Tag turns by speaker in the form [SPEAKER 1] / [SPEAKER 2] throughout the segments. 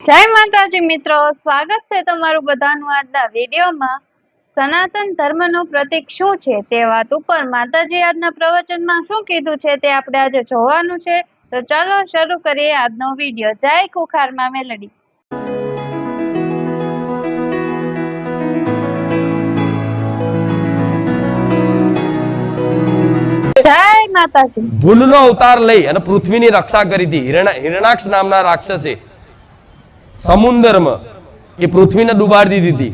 [SPEAKER 1] જય માતાજી મિત્રો, સ્વાગત છે તમારું બધાનું આજના વિડીયોમાં। સનાતન ધર્મનું પ્રતીક શું છે તે વાત ઉપર માતાજી આજના પ્રવચનમાં શું કીધું છે તે આપણે આજે જોવાનું છે। તો ચાલો શરૂ કરીએ આજનો વિડીયો। જય ખુખારમાં મેલડી। જય માતાજી।
[SPEAKER 2] ભૂલનો અવતાર લઈ અને પૃથ્વીની રક્ષા કરી હતી। હિરણાક્ષ નામના રાક્ષસે સમુદ્રમાં એ પૃથ્વીને ડૂબાડી દીધી હતી।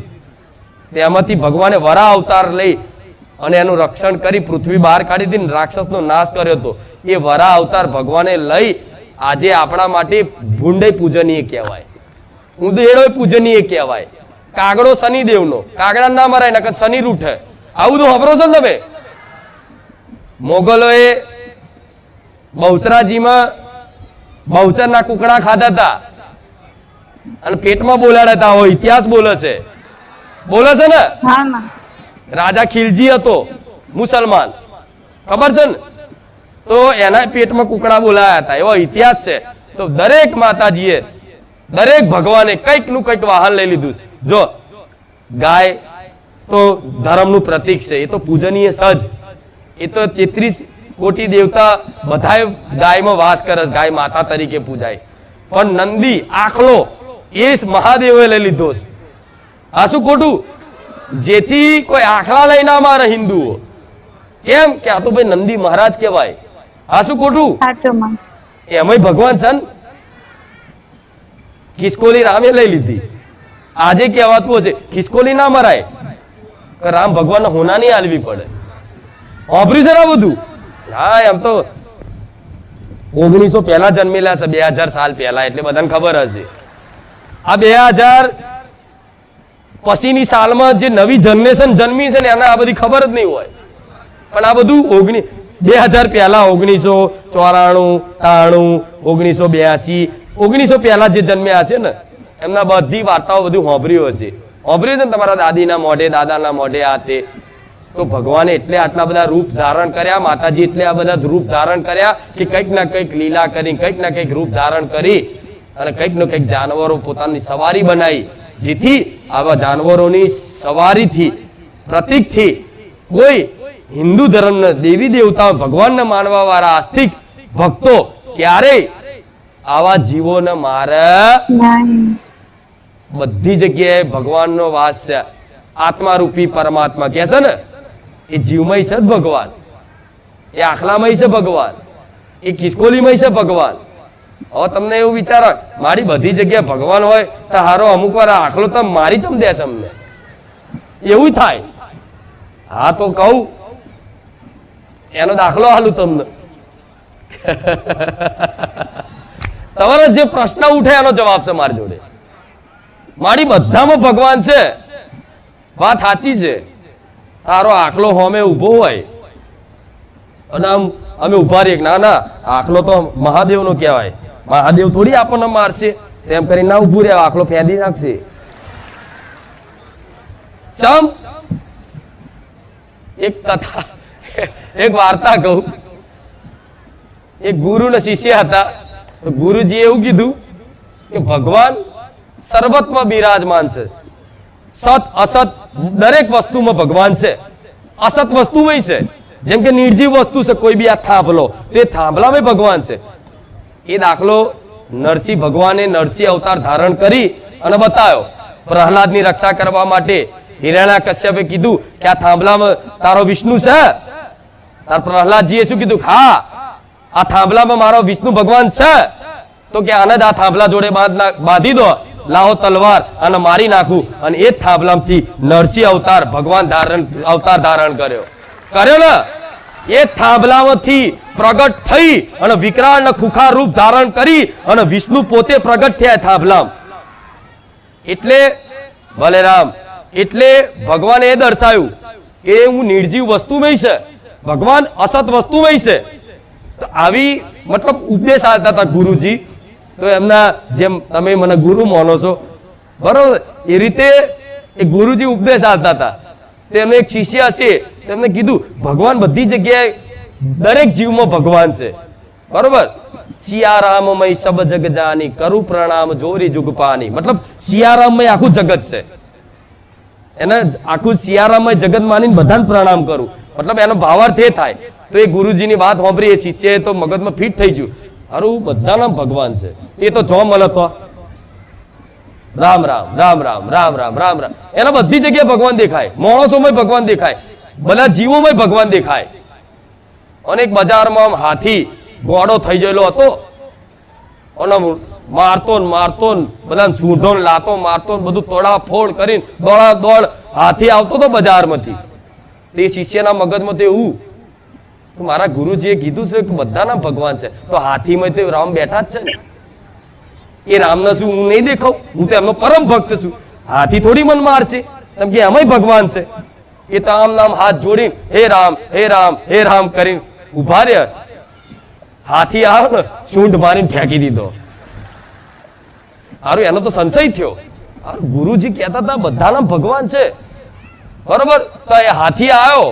[SPEAKER 2] તેમાંથી ભગવાને વરા અવતાર લઈ અને એનું રક્ષણ કરી પૃથ્વી બહાર કાઢી હતી, રાક્ષસનો નાશ કર્યો હતો। એ વરા અવતાર ભગવાને લઈ આજે આપણા માટે ભૂંડે પૂજનીય કહેવાય, ઉદેડો પૂજનીય કહેવાય। કાગડો શનિદેવનો, કાગડા ના મરાય નકર શનિ રૂઠે, આવું તો ખબરો છો ને તમે? મોગલોએ બહુચરાજીમાં બહુચરના કુકડા ખાધા હતા અને પેટમાં બોલાડ્યા હતા। આવો ઇતિહાસ બોલે છે ને। રાજા ખિલજી હતો મુસલમાન, ખબર છે ને? તો એના પેટમાં કુકડા બોલાયા હતા, એવો ઇતિહાસ છે। તો દરેક માતાજીએ, દરેક ભગવાને કંઈક નું કંઈક વાહન લઈ લીધું। જો ગાય તો ધર્મનું પ્રતીક છે, એ તો પૂજનીય સજ, એ તો 33 કોટી દેવતા બધાય ગાયમાં વાસ કરે, ગાય માતા તરીકે પૂજાય। પણ નંદી આખલો એ મહાદેવે લઈ લીધો છે। આ શું ખોટું? જેથી કોઈ આખલા લઈ ના મારે હિન્દુઓ, કેમ કે આ તો ભાઈ નંદી મહારાજ કહેવાય। આ શું ખોટું? એમાંય ભગવાન છે ને। ખિસકોલી રામે લઈ લીધી, આજે કહેવાતું હશે ખિસકોલી ના મરાય, રામ ભગવાન હોના નહીં આલવી પડે। વાપર્યું છે ને બધું? હા, એમ તો 1900 પહેલા જન્મેલા છે, 2000 સાલ પહેલા, એટલે બધાને ખબર હશે। આ 2000 પછીની સાલમાં જે નવી જનરેશન જન્મી છે ને એને આ બધી ખબર જ નહીં હોય, પણ આ બધું 2000 પહેલા 1994, 93, 1982, 1900 પહેલા જે જન્મ્યા હશે ને એમના બધી વાર્તાઓ બધું સાંભળ્યું હશે। સાંભળ્યું છે ને તમારા દાદીના મોઢે, દાદાના મોઢે આ તે। તો ભગવાને એટલે આટલા બધા રૂપ ધારણ કર્યા, માતાજી એટલે આ બધા રૂપ ધારણ કર્યા કે કંઈક ના કંઈક લીલા કરી, કંઈક ના કંઈક રૂપ ધારણ કરી અને કંઈક ને કંઈક જાનવરો પોતાની સવારી બનાવી, જેથી આવા જાનવરોની સવારીથી, પ્રતીકથી કોઈ હિન્દુ ધર્મના દેવી દેવતાઓ, ભગવાનને માનવા વાળા આસ્તિક ભક્તો ક્યારેય આવા જીવોને મારે। બધી જગ્યાએ ભગવાનનો વાસ છે, આત્મા રૂપી પરમાત્મા કહે છે ને, એ જીવમય છે જ ભગવાન, એ આખલામય છે ભગવાન, એ ખિસકોલીમય છે ભગવાન। હવે તમને એવું વિચારો મારી બધી જગ્યાએ ભગવાન હોય તો હારો અમુક વાર આખલો તો મારી ચમ દે છે અમને, એવું થાય। હા તો કહું એનો દાખલો હાલું તમને। તમારો જે પ્રશ્ન ઉઠે એનો જવાબ છે મારી જોડે। મારી બધામાં ભગવાન છે, વાત સાચી છે। તારો આખલો હોમે ઉભો હોય અને આમ અમે ઉભા રહીએ, ના ના આખલો તો મહાદેવનો કહેવાય, મહાદેવ થોડી આપણને મારશે, તેમ કરીને ના ઉભું રહે, આખલો ફેંદી નાખશે। ચમ એક કથા, એક વાર્તા કહું। એક ગુરુ ને શિષ્ય હતા, તો ગુરુજી એવું કીધું કે ભગવાન સર્વત્રમાં બિરાજમાન છે, સત અસત દરેક વસ્તુમાં ભગવાન છે। અસત વસ્તુમાં છે, જેમ કે નિર્જીવ વસ્તુ છે કોઈ બી, આ થાંભલો, તે થાંભલામાં ભગવાન છે। એ દાખલો નરસિંહ ભગવાને નરસિંહ અવતાર ધારણ કરી અને બતાવ્યો। પ્રહલાદની રક્ષા કરવા માટે હિરણ્યકશ્યપે કીધું કે આ થાંભલામાં તારો વિષ્ણુ છે? તાર પ્રહલાદજીએ શું કીધું? હા, આ થાંભલામાં મારો વિષ્ણુ ભગવાન છે। તો કે આને આ થાંભલા જોડે બાંધી દો, લાવો તલવાર અને મારી નાખું। અને એ થાંભલામાંથી નરસિંહ અવતાર ભગવાન અવતાર ધારણ કર્યો ને, એ થાંભલામાંથી પ્રગટ થઈ અને વિકરાળ ખુખાર રૂપ ધારણ કરી અને વિષ્ણુ પોતે પ્રગટ થયા થાંભલામાં। એટલે બલેરામ, એટલે ભગવાને એ દર્શાવ્યું કે હું નિર્જીવ વસ્તુમય છે, ભગવાન અસત વસ્તુમય છે। તો આવી મતલબ ઉપદેશ આપતા હતા ગુરુજી। તો એમના જેમ તમે મને ગુરુ માનો છો બરોબર, એ રીતે એ ગુરુજી ઉપદેશ આપતા હતા। તેમને એક શિષ્ય હશે, તેમને કીધું ભગવાન બધી જગ્યાએ, દરેક જીવમાં ભગવાન છે, બરોબર। સિયારામમય સબ જગ જાની કરું પ્રણામ જોરી જુગ પાની. મતલબ સિયારામમય આખું જગત છે, એને આખું સિયારામમય જગત માનીને બધાને પ્રણામ કરું. મતલબ એનો ભાવાર્થ એ થાય. તો એ ગુરુજીની વાત સાંભળી, એ શિષ્ય તો મગજમાં ફિટ થઈ ગયું, અરું બધાના ભગવાન છે. તે તો જો મળે તો રામ રામ રામ રામ રામ રામ રામ રામ, એના બધી જગ્યાએ ભગવાન દેખાય, માણસોમાં ભગવાન દેખાય, બધા જીવોમાં ભગવાન દેખાય. અને એક બજારમાં આમ હાથી ગોળો થઈ ગયેલો હતો, અને મારતો ને મારતો ને બધા સૂંઢો ને લાતો મારતો ને બધું તોડાફોડ કરીને દોડા દોડ હાથી આવતો હતો બજારમાંથી. તે શિષ્યના મગજમાં તો એવું, મારા ગુરુજીએ કીધું છે કે બધાના ભગવાન છે, તો હાથીમાં તો રામ બેઠા જ છે ને, એ રામને શું હું નહીં દેખાઉં? હું તો એમનો પરમ ભક્ત છું. હાથી થોડી મન મારશે, કેમ કે એમાંય ભગવાન છે. એ તો આમ નામ હાથ જોડીને હે રામ હે રામ હે રામ કરીને ઉભા રહ્યા. હાથી આવ્યો ને સૂંઢ મારીને ફેંકી દીધો. હારું, એનો તો સંશય થયો. ગુરુજી કહેતા હતા બધાના ભગવાન છે, બરોબર? તો એ હાથી આવ્યો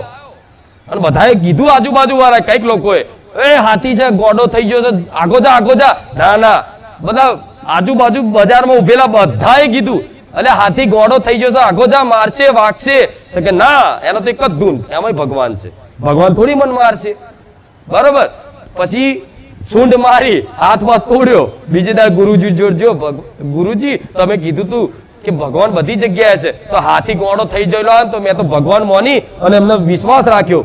[SPEAKER 2] અને બધાએ કીધું, આજુબાજુ વાળા કઈક લોકોએ, એ હાથી છે, ગોડો થઈ ગયો છે, આગો જા આગો જા. ના ના, બધા આજુબાજુ બજારમાં ઉભેલા બધાએ કીધું, એટલે હાથી ગોડો થઈ ગયો છે, આગો જા, મારશે વાગશે. તો કે ના, એનો તો એક જ ધૂન, એમાંય ભગવાન છે, ભગવાન થોડી મન મારશે, બરોબર? પછી સૂંઢ મારી, હાથમાં તોડ્યો. બીજે દાડ ગુરુજી જોડજો, ગુરુજી તમે કીધું તું કે ભગવાન બધી જગ્યાએ છે, તો હાથી ગોળો થઈ ગયેલો તો મેં તો ભગવાન માની અને એમને વિશ્વાસ રાખ્યો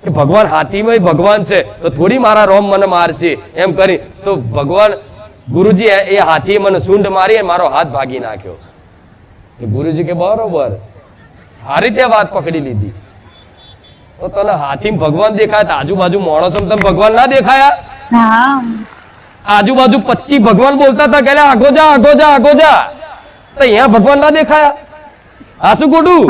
[SPEAKER 2] કે ભગવાન હાથીમાં ભગવાન છે, તો થોડી મારા રોમ મને મારશે એમ કરી. તો ભગવાન ગુરુજી એ હાથી મને સૂંઢ મારી મારો હાથ ભાગી નાખ્યો. ગુરુજી કે બરોબર, આ રીતે વાત પકડી લીધી. તો તને હાથી ભગવાન દેખાય, તો આજુબાજુ માણસો તમે ભગવાન ના દેખાયા? આજુબાજુ 25 ભગવાન બોલતા હતા કે આગો જા આગો જા આગો જા, તો અહીંયા ભગવાન ના દેખાયા? આ શું ખોટું?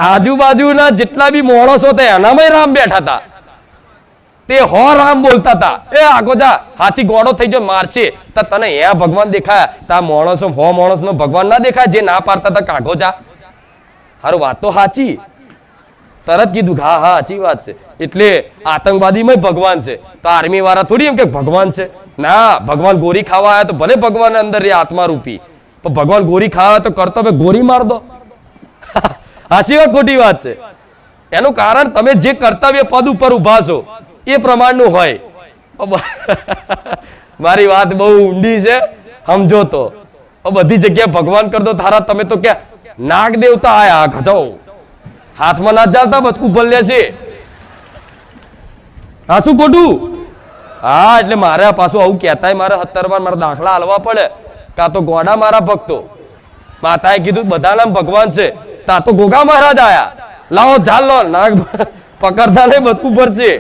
[SPEAKER 2] આજુબાજુના જેટલા બી માણસો હતા એનામાં રામ બેઠા હતા, તે હો રામ બોલતા હતા, એ આગો જા, હાથી ગોળો થઈ ગયો મારશે. તો તને અહીંયા ભગવાન દેખાયા? તા માણસો હો માણસ નો ભગવાન ના દેખાય જે ના પાડતા હતા કાગો જા? હારું, વાત તો સાચી. તરત કીધું હા હા સાચી વાત છે. એટલે આતંકવાદીમાં ભગવાન છે, તો આર્મી વાળા થોડી એમ કે ભગવાન છે. ના, ભગવાન ગોરી ખાવા આવ્યા તો ભલે ભગવાન અંદર રે આત્મા રૂપી, પણ ભગવાન ગોરી ખાવા તો કર્તવ્ય ગોરી માર દો. સાચી વાત ખોટી વાત છે? એનું કારણ તમે જે કર્તવ્ય પદ ઉપર ઉભા છો એ પ્રમાણનું હોય. મારી વાત બહુ ઊંડી છે, સમજો તો. બધી જગ્યાએ ભગવાન કર દો તારા, તમે તો ક્યાં નાગ દેવતા આયા ખજાઓ, હાથમાં ના ચાલતા બચકું ભલ્યા છે. હા શું ખોટું? હા, એટલે મારે પાછું આવું કહેતા મારે 17 વાર મારા દાખલા હાલવા પડે. કાં તો ગોડા મારા ભક્તો, માતાએ કીધું બધાના ભગવાન છે, તા તો ગોગા મહારાજ આયા, લાવો ઝાલ લો, નાગ પકડતા નહીં બચકું ભરશે.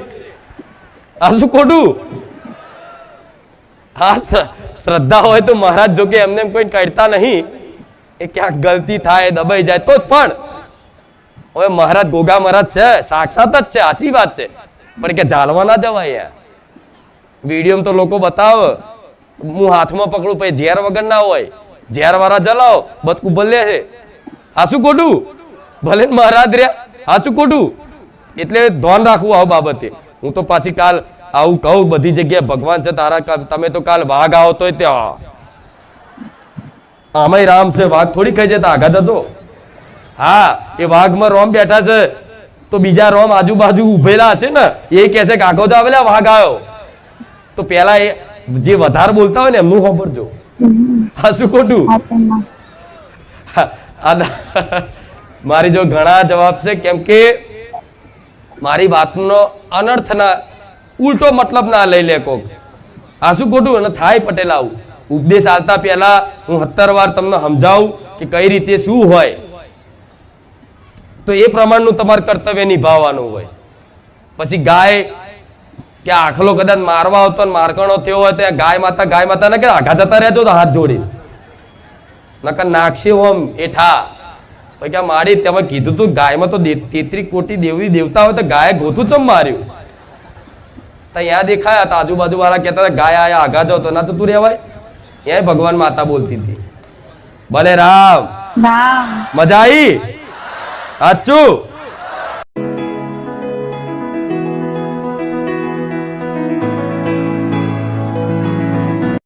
[SPEAKER 2] આ શું ખોટું? હા, શ્રદ્ધા હોય તો મહારાજ જો કે એમને કોઈ કાઢતા નહીં, એ ક્યાંક ગલતી થાય દબાઈ જાય તો જ. પણ હવે મહારાજ ગોગા મહારાજ છે, સાક્ષાત જ છે, સાચી વાત છે, પણ કે ઝાલવા ના જવાય યાર. વિડીયો તો લોકો બતાવે, હું હાથમાં પકડું પછી ઝેર વગર ના હોય, ઝેર વાળા જલાવો બચકું ભલે છે. આ શું ખોટું? ભલે મહારાજ રહ્યા, આ શું ખોટું? એટલે ધ્યાન રાખવું આ બાબતે. હું તો પાછી કાલ આવું કહું, બધી જગ્યાએ ભગવાન છે તારા, તમે તો કાલ વાઘ આવો તો ત્યાં આમાંય રામ છે, વાઘ થોડી ખાઈ જતા આગા જતો. હા, એ વાઘમાં રોમ બેઠા છે, તો બીજા રોમ આજુબાજુ ઉભેલા હશે ને, એ કહે છે કે આગો જ આવેલા વાઘ આવ્યો, તો પેલા એ જે વધારે બોલતા હોય ને એમનું સાંભળજો. હા શું ખોટું? મારી જો ઘણા જવાબ છે, કેમ કે મારી વાતનો અનર્થ ના ઉલટો મતલબ ના લઈ લે કોક. આ શું ખોટું? અને થાય પટેલ આવું ઉપદેશ આલતા પહેલા હું 17 વાર તમને સમજાવું કે કઈ રીતે શું હોય, તો એ પ્રમાણનું તમારે કર્તવ્ય નિભાવવાનું હોય. પછી ગાય કે આખલો કદાચ મારવા આવતો મારકણો થયો હોય તો ગાય માતા ને કે આઘા જતા રહેજો તો હાથ જોડી નકર નાખશે ઓમ એઠા. પછી કે મારી તમે કીધું તું ગાયમાં તો 33 કોટી દેવી દેવતા હોય તો ગાય ગોથું ચમ માર્યું? ત્યાં દેખાયા હતા, આજુબાજુ વાળા કહેતા હતા ગાય આયા આઘા જાવ તો ના જતું રહેવાય. ત્યાં ભગવાન માતા બોલતી હતી. ભલે રામ, મજા આવી? સાચું?